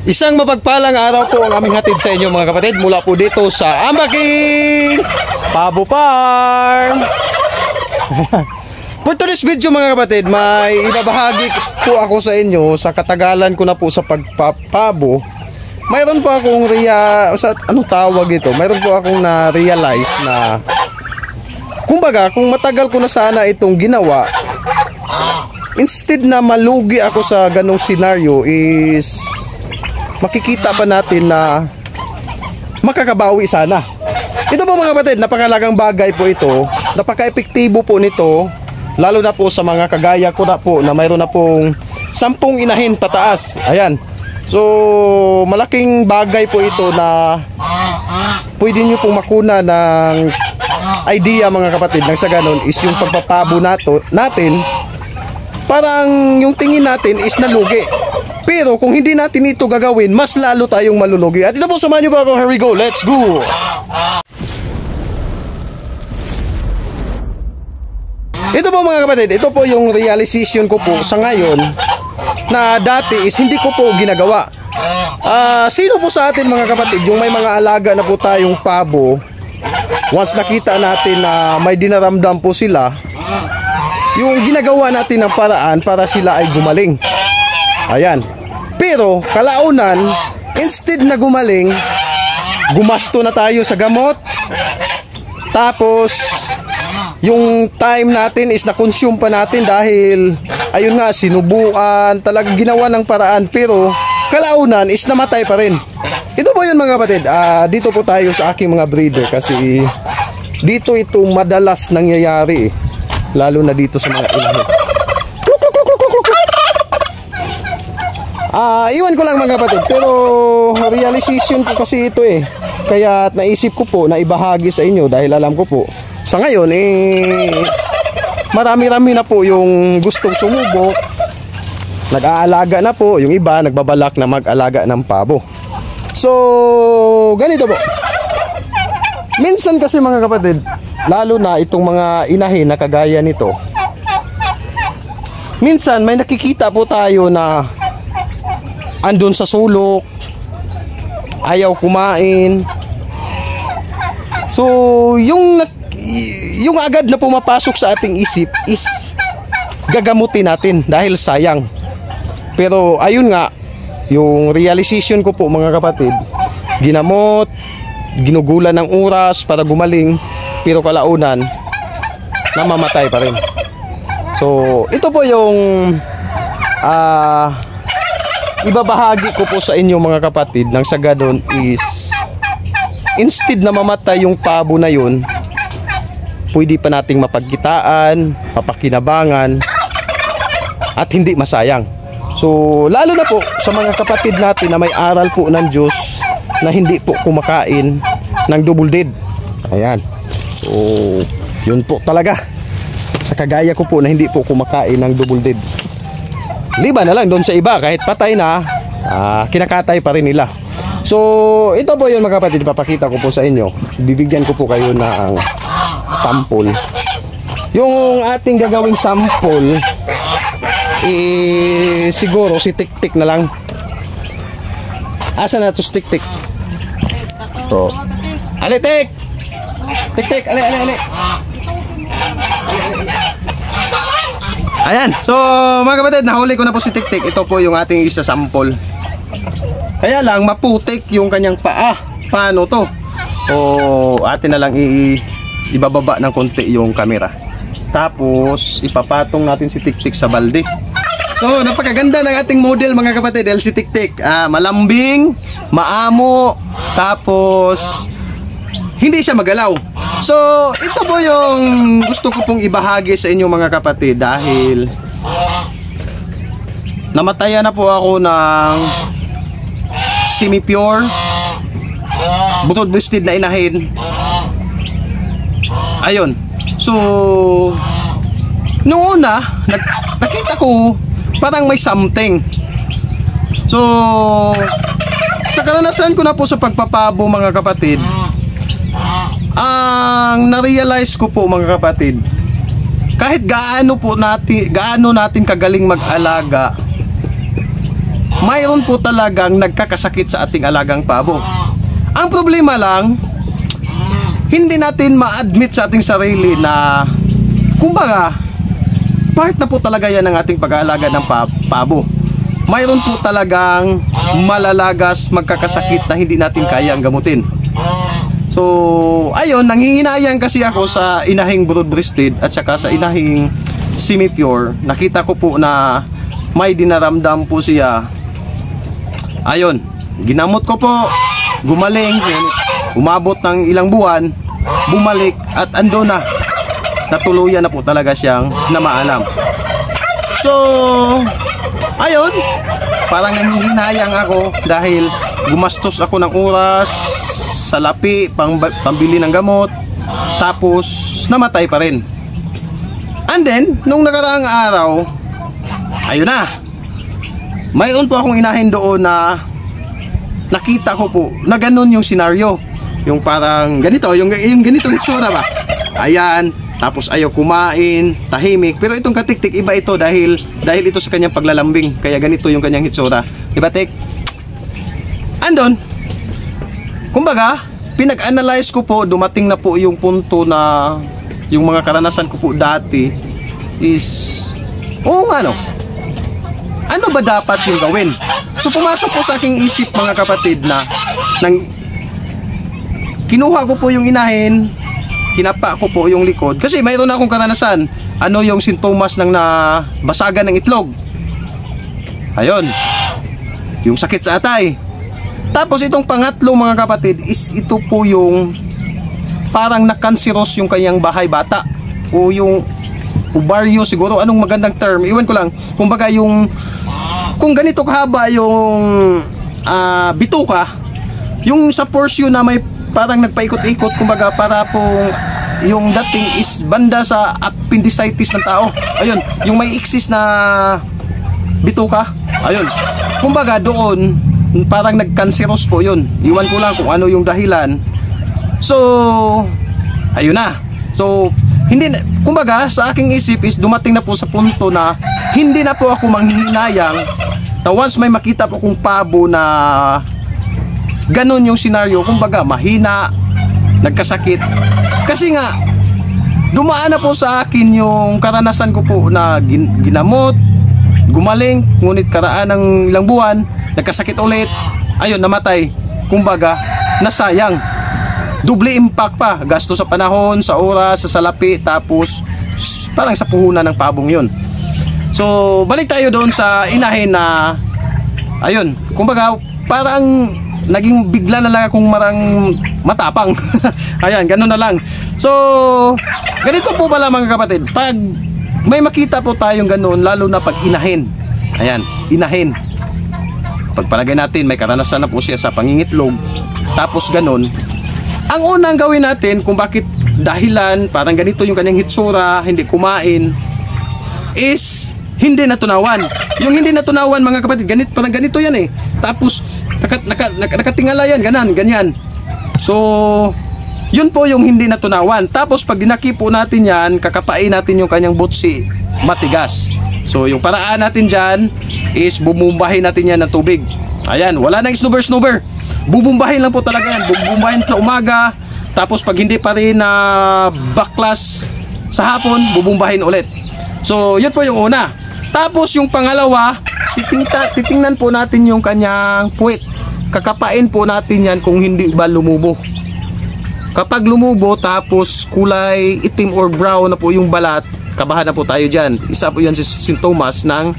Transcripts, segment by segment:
Isang mapagpalang araw po ang aming hatid sa inyo mga kapatid mula po dito sa Ambaking Pabo Farm. For today's video mga kapatid, may ibabahagi po ako sa inyo sa katagalan ko na po sa pagpapabo. Mayroon po akong anong tawag ito? Mayroon po akong na-realize na kumbaga kung matagal ko na sana itong ginawa, instead na malugi ako sa ganong senaryo is makikita pa natin na makakabawi sana. Ito po mga kapatid, napakalagang bagay po ito. Napaka-epektibo po nito, lalo na po sa mga kagaya ko na po na mayroon na pong 10 inahin pataas. Ayan. So, malaking bagay po ito na pwede nyo pong makuna ng idea mga kapatid. Nang sa ganon is yung pagpapabo natin, parang yung tingin natin is nalugi. Pero kung hindi natin ito gagawin, mas lalo tayong malulugi. At ito po, samahan nyo ba ako? Here we go, let's go! Ito po mga kapatid, ito po yung realization ko po sa ngayon na dati is hindi ko po ginagawa. Sino po sa atin mga kapatid, yung may mga alaga na po tayong pabo, once nakita natin na may dinaramdam po sila, yung ginagawa natin ng paraan para sila ay gumaling. Ayan. Pero kalaunan, instead na gumaling, gumasto na tayo sa gamot. Tapos yung time natin is na-consume pa natin dahil ayun nga, sinubukan, talagang ginawa ng paraan, pero kalaunan is namatay pa rin. Ito po yun mga kapatid. Dito po tayo sa aking mga breeder kasi dito ito madalas nangyayari, lalo na dito sa mga ilahe. Iwan ko lang mga kapatid, pero realization ko kasi ito kaya naisip ko po na ibahagi sa inyo dahil alam ko po sa ngayon marami-rami na po yung gustong sumubok, nag-aalaga na po, yung iba nagbabalak na mag-alaga ng pabo. So ganito po, minsan kasi mga kapatid, lalo na itong mga inahin na kagaya nito, minsan may nakikita po tayo na andun sa sulok, ayaw kumain. So yung agad na pumapasok sa ating isip is gagamutin natin dahil sayang. Pero ayun nga, yung realization ko po mga kapatid, ginamot, ginugulan ng oras para gumaling, pero kalaunan namamatay pa rin. So ito po yung ibabahagi ko po sa inyo mga kapatid. Nang sa ganon is instead na mamatay yung pabo na yun, pwede pa nating mapagkitaan, mapakinabangan, at hindi masayang. So lalo na po sa mga kapatid natin na may aral po ng Diyos na hindi po kumakain ng double dead. Ayan. So yun po talaga sa kagaya ko po na hindi po kumakain ng double dead. Liba na lang doon sa iba, kahit patay na, kinakatay pa rin nila. So ito po yun mga kapatid, papakita ko po sa inyo. Bibigyan ko po kayo ng sample. Yung ating gagawing sample siguro si Tik-Tik na lang. Asa na to si Tik-Tik? To. Ali Tik! Tik-Tik, ali. Ayan, so mga kapatid, nahuli ko na po si Tik-Tik. Ito po yung ating isa sample. Kaya lang maputik yung kanyang paa. Paano to? O atin na lang ibababa ng konti yung camera. Tapos ipapatong natin si Tik-Tik sa balde. So napakaganda ng ating model mga kapatid, si Tik-Tik. Malambing, maamo, tapos hindi siya magalaw. So ito po yung gusto ko pong ibahagi sa inyo mga kapatid dahil namatayan na po ako ng semi-pure butod-breasted na inahin. Ayun. So nung una nakita ko parang may something. So sa karanasan ko na po sa pagpapabo mga kapatid, ang na-realize ko po mga kapatid, kahit gaano natin kagaling mag-alaga, mayroon po talagang nagkakasakit sa ating alagang pabo. Ang problema lang, hindi natin ma-admit sa ating sarili na kumbaga part na po talaga yan ng ating pag-aalaga ng pabo. Mayroon po talagang malalagas, magkakasakit na hindi natin kayang gamutin. So, ayun, nanghihinayang kasi ako sa inahing broad-breasted at saka sa inahing semi-pure. Nakita ko po na may dinaramdam po siya. Ayun, ginamot ko po, gumaling, umabot ng ilang buwan, bumalik at ando na. Natuluyan na po talaga siyang namaalam. So, ayun, parang nanghihinayang ako dahil gumastos ako ng oras sa lapi, pambili ng gamot, tapos namatay pa rin. And then, nung nakaraang araw, ayun na, mayroon po akong inahin doon na nakita ko po na ganun yung senaryo. Yung parang ganito, yung ganito yung tsura ba? Ayan, tapos ayaw kumain, tahimik. Pero itong katiktik, iba ito dahil ito sa kanyang paglalambing. Kaya ganito yung kanyang hitsura. Diba, Tik? Andon, kumbaga, pinag-analyze ko po, dumating na po yung punto na yung mga karanasan ko po dati is, oo nga no, ano ba dapat yung gawin? So pumasok po sa aking isip mga kapatid na kinuha ko po yung inahin, kinapa ko po yung likod kasi mayroon na akong karanasan. Ano yung sintomas ng nabasagan ng itlog? Ayun, yung sakit sa atay. Tapos itong pangatlo mga kapatid is ito po yung parang nakanseros yung kanyang bahay bata o yung ovaryo siguro, anong magandang term, iwan ko lang. Kumbaga yung kung ganito kahaba yung bituka, yung sa portion na may parang nagpaikot-ikot, kumbaga para pong yung dating is banda sa appendicitis ng tao. Ayun, yung may iksis na bituka. Ayun, kumbaga doon parang nagkanseros po yun. Iwan ko lang kung ano yung dahilan. So, ayun na. So, hindi na, kumbaga sa aking isip is dumating na po sa punto na hindi na po ako manghihinayang na once may makita po kong pabo na ganun yung senaryo, kumbaga mahina, nagkasakit. Kasi nga dumaan na po sa akin yung karanasan ko po na ginamot, gumaling, ngunit karaan ng ilang buwan, nagkasakit ulit, ayun, namatay. Kumbaga, nasayang. Double impact pa, gasto sa panahon, sa oras, sa salapi, tapos parang sa puhunan ng pabong yun. So, balik tayo doon sa inahin na ayun, kumbaga parang naging bigla na lang akong marang matapang. Ayan, ganun na lang. So, ganito po pala mga kapatid, pag may makita po tayong ganun, lalo na pag inahin, ayan, inahin, pagpalagay natin may karanasan na po siya sa pangingitlog, tapos ganun, ang unang gawin natin kung bakit dahilan parang ganito yung kanyang hitsura, hindi kumain, is hindi natunawan. Yung hindi natunawan mga kapatid, parang ganito yan eh. Tapos nakatingala yan, ganyan. So yun po yung hindi natunawan. Tapos pag dinaki po natin yan, kakapain natin yung kanyang butsi, matigas. So yung paraan natin dyan is bumumbahin natin yan ng tubig. Ayan, wala nang snoober. Bubumbahin lang po talaga yan. Bubumbahin sa umaga. Tapos pag hindi pa rin na baklas sa hapon, bubumbahin ulit. So yun po yung una. Tapos yung pangalawa, titingnan po natin yung kanyang puwit. Kakapain po natin yan kung hindi ba lumubo. Kapag lumubo tapos kulay itim or brown na po yung balat, kabahan na po tayo dyan. Isa po yan sa sintomas ng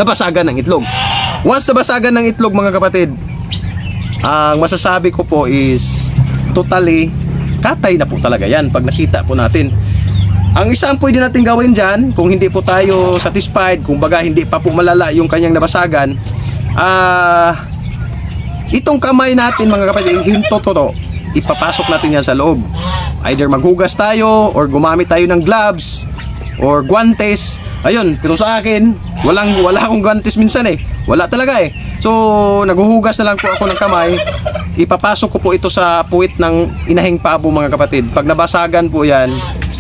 nabasagan ng itlog. Once nabasagan ng itlog mga kapatid, ang masasabi ko po is totally katay na po talaga yan pag nakita po natin. Ang isang pwede natin gawin dyan, kung hindi po tayo satisfied, kung baga hindi pa po malala yung kanyang nabasagan, itong kamay natin mga kapatid, hintotoro, ipapasok natin yan sa loob. Either maghugas tayo or gumamit tayo ng gloves or guantes. Ayun, pero sa akin wala akong guantes minsan eh, wala talaga eh. So naghuhugas na lang po ako ng kamay. Ipapasok ko po ito sa puwit ng inahing pabo mga kapatid. Pag nabasagan po yan,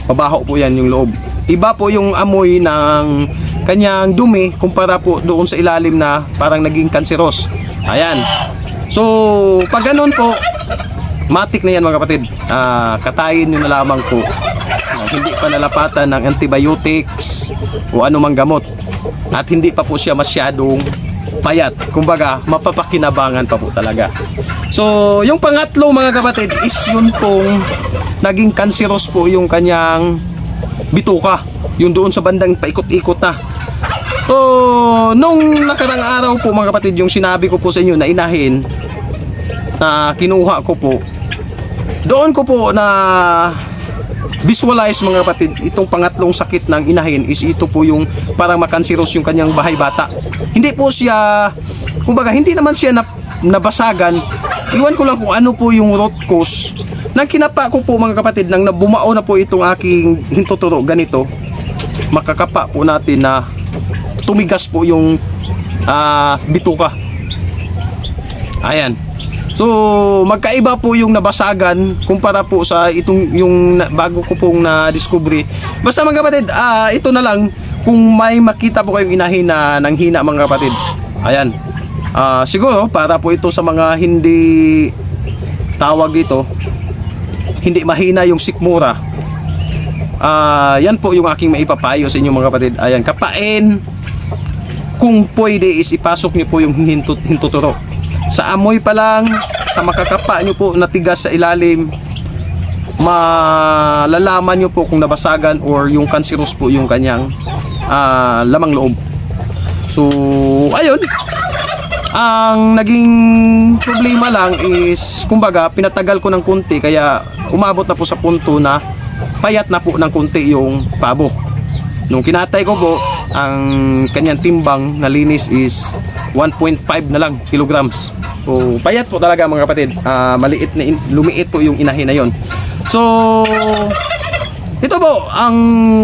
pabaho po yan yung loob. Iba po yung amoy ng kanyang dumi kumpara po doon sa ilalim na parang naging kanseros. Ayan. So, pag ganun po, matik na yan mga kapatid. Katayin nyo na lamang po. Hindi pa nalapatan ng antibiotics o anumang gamot. At hindi pa po siya masyadong payat. Kumbaga, mapapakinabangan pa po talaga. So, yung pangatlo mga kapatid is yun pong naging kanseros po yung kanyang bituka. Yung doon sa bandang paikot-ikot na. So, nung nakarang araw po mga kapatid, yung sinabi ko po sa inyo na inahin na kinuha ko po, doon ko po na visualize mga kapatid, itong pangatlong sakit ng inahin is ito po yung parang makanseros yung kanyang bahay bata. Hindi po siya, kumbaga hindi naman siya nabasagan. Iwan ko lang kung ano po yung root cause. Nang kinapa ko po mga kapatid, nang bumao na po itong aking hintuturo ganito, makakapa po natin na tumigas po yung bituka. Ayan. So, magkaiba po yung nabasagan kumpara po sa itong yung bago ko pong na-discovery. Basta mga kapatid, ito na lang kung may makita po kayong inahin na nanghina mga kapatid. Ayan. Siguro para po ito sa mga hindi tawag dito, hindi mahina yung sikmura. Yan po yung aking maipapayo sa inyo mga kapatid. Ayan, kapain. Kung pwede is ipasok niyo po yung hintuturo. Sa amoy pa lang, sa makakapa nyo po natigas sa ilalim, malalaman nyo po kung nabasagan or yung kanseros po yung kanyang lamang loob. So, ayun. Ang naging problema lang is, kumbaga, pinatagal ko ng kunti kaya umabot na po sa punto na payat na po ng kunti yung pabo. Nung kinatay ko po, ang kanyang timbang na linis is 1.5 na lang kilograms. So, payat po talaga mga kapatid. Maliit na lumiit po yung inahin na yon. So, ito po ang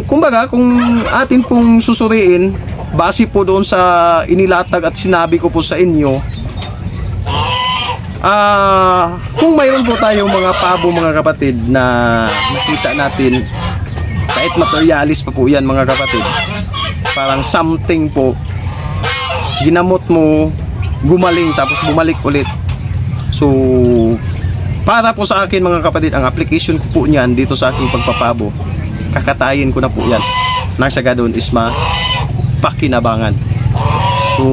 kumbaga kung atin pong susuriin base po doon sa inilatag at sinabi ko po sa inyo. Kung mayroon po tayong mga pabo mga kapatid na nakita natin, kahit materialis pa po yan mga kapatid, parang something po ginamot mo, gumaling tapos bumalik ulit. So, para po sa akin mga kapatid, ang application ko po niyan dito sa aking pagpapabo, kakatayin ko na po yan nang sa gadon is mapakinabangan. So,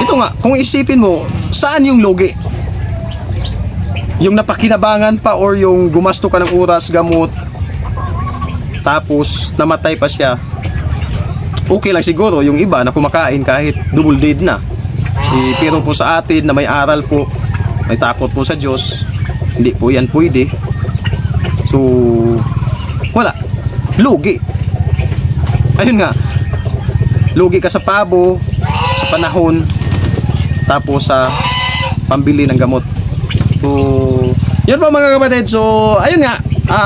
ito nga, kung isipin mo, saan yung lugi? Yung napakinabangan pa or yung gumasto ka ng oras, gamot, tapos namatay pa siya? Okay lang siguro yung iba na kumakain kahit double dead na. Pero po sa atin na may aral po, may takot po sa Diyos, hindi po yan pwede. So, wala. Lugi. Ayun nga. Lugi ka sa pabo, sa panahon, tapos sa pambili ng gamot. So, yun po mga kapatid. So, ayun nga.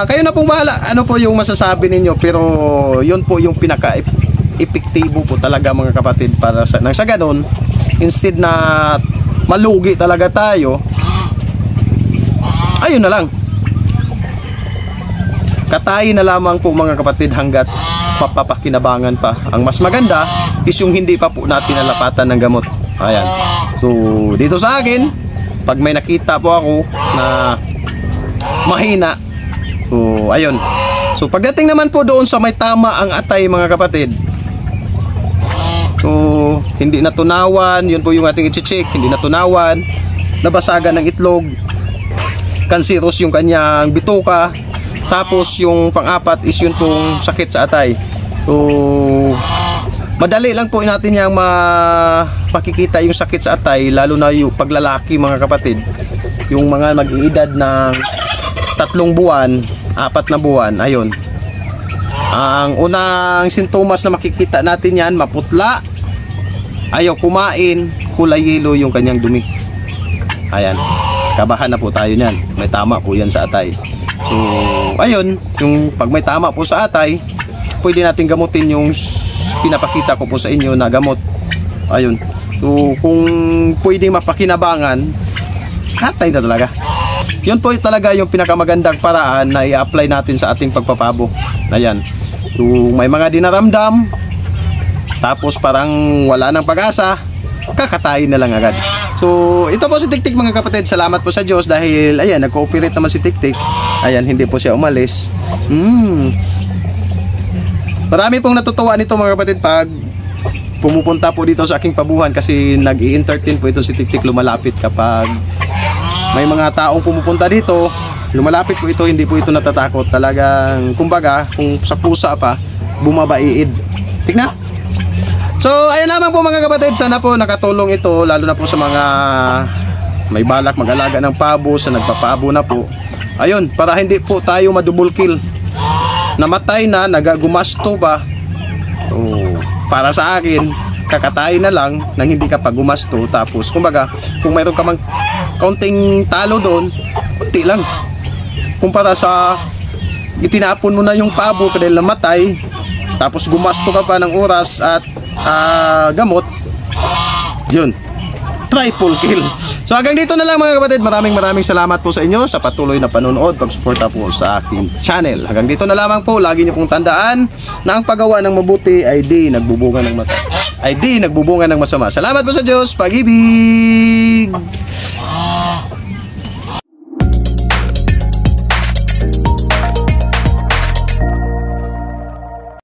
Kayo na pong bahala. Ano po yung masasabi ninyo? Pero, yun po yung pinaka-epektibo po talaga mga kapatid para nang sa ganon, instead na malugi talaga tayo, ayun na lang, katayin na lamang po mga kapatid hanggat papapakinabangan pa. Ang mas maganda is yung hindi pa po natin nalapatan ng gamot. Ayan. So dito sa akin, pag may nakita po ako na mahina, so ayun. So pagdating naman po doon sa may tama ang atay mga kapatid, so hindi natunawan, yun po yung ating i-check, hindi natunawan, nabasagan ng itlog, kanseros yung kanyang bituka, tapos yung pang-apat is yun pong sakit sa atay. So madali lang po natin yung makikita yung sakit sa atay, lalo na yung paglalaki mga kapatid, yung mga mag-iedad ng 3 buwan, 4 na buwan. Ayun, ang unang sintomas na makikita natin yan, maputla, ayaw kumain, kulay yelo yung kanyang dumi. Ayan, kabahan na po tayo niyan, may tama po yan sa atay. So ayun, yung pag may tama po sa atay, pwede natin gamutin yung pinapakita ko po sa inyo na gamot. Ayun, so kung pwede mapakinabangan, katay na talaga. Yun po talaga yung pinakamagandang paraan na i-apply natin sa ating pagpapabo. Ayan, so may mga dinaramdam, tapos parang wala nang pag-asa, kakatayin na lang agad. So ito po si Tiktik mga kapatid, salamat po sa Diyos dahil ayan, nag-cooperate naman si Tiktik. Ayan, hindi po siya umalis. Marami pong natutuwa nito mga kapatid pag pumupunta po dito sa aking pabuhan, kasi nag-i-entertain po ito si Tiktik, lumalapit kapag may mga taong pumupunta dito. Lumalapit po ito, hindi po ito natatakot. Talagang kumbaga kung sa pusa pa, bumabaiid. Tignan. So ayun naman po mga kapatid, sana po nakatulong ito lalo na po sa mga may balak mag-alaga ng pabo, sa nagpapabo na po. Ayun, para hindi po tayo madouble kill. Namatay na, nagagumasto pa. Oh, para sa akin, kakatay na lang nang hindi ka pa gumasto. Tapos kumbaga, kung mayroon ka mang kaunting talo doon, kunti lang. Kumpara sa itinapon mo na yung pabo dahil namatay, tapos gumasto ka pa ng oras at gamot, yun, triple kill. So hanggang dito na lang mga kapatid, maraming salamat po sa inyo sa patuloy na panonood, pagsuporta po sa aking channel. Hanggang dito na lamang po, lagi niyo pong tandaan na ang paggawa ng mabuti ay di nagbubunga ng masama. Salamat po sa Diyos, pag-ibig.